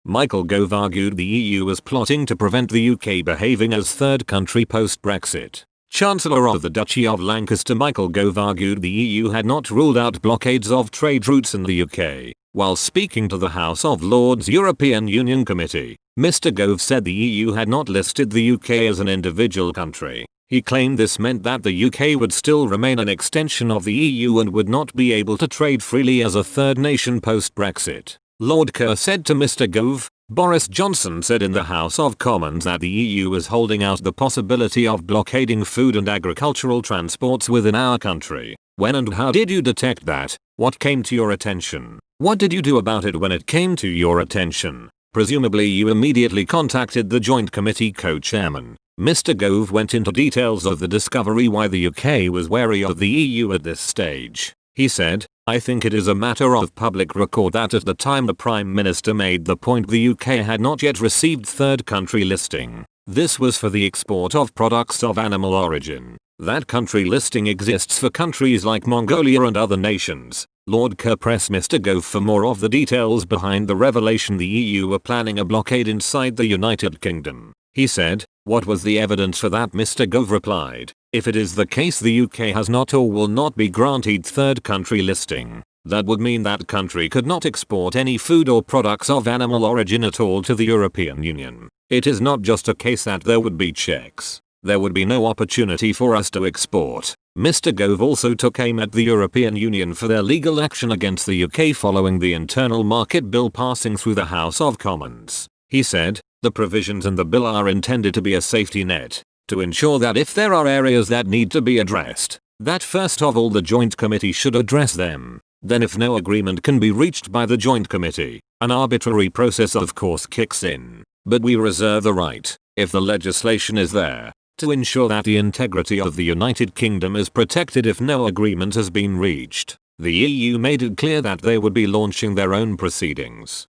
Michael Gove argued the EU was plotting to prevent the UK behaving as third country post-Brexit. Chancellor of the Duchy of Lancaster Michael Gove argued the EU had not ruled out blockades of trade routes in the UK. While speaking to the House of Lords European Union Committee, Mr. Gove said the EU had not listed the UK as an individual country. He claimed this meant that the UK would still remain an extension of the EU and would not be able to trade freely as a third nation post-Brexit. Lord Kerr said to Mr. Gove, Boris Johnson said in the House of Commons that the EU was holding out the possibility of blockading food and agricultural transports within our country. When and how did you detect that? What came to your attention? What did you do about it when it came to your attention? Presumably you immediately contacted the Joint Committee co-chairman. Mr. Gove went into details of the discovery why the UK was wary of the EU at this stage. He said, I think it is a matter of public record that at the time the Prime Minister made the point the UK had not yet received third country listing. This was for the export of products of animal origin. That country listing exists for countries like Mongolia and other nations. Lord Kerr pressed Mr. Gove for more of the details behind the revelation the EU were planning a blockade inside the United Kingdom. He said, what was the evidence for that? Mr. Gove replied, if it is the case the UK has not or will not be granted third country listing, that would mean that country could not export any food or products of animal origin at all to the European Union. It is not just a case that there would be checks. There would be no opportunity for us to export. Mr. Gove also took aim at the European Union for their legal action against the UK following the Internal Market Bill passing through the House of Commons. He said, the provisions in the bill are intended to be a safety net, to ensure that if there are areas that need to be addressed, that first of all the Joint Committee should address them. Then if no agreement can be reached by the Joint Committee, an arbitrary process of course kicks in. But we reserve the right, if the legislation is there, to ensure that the integrity of the United Kingdom is protected if no agreement has been reached. The EU made it clear that they would be launching their own proceedings.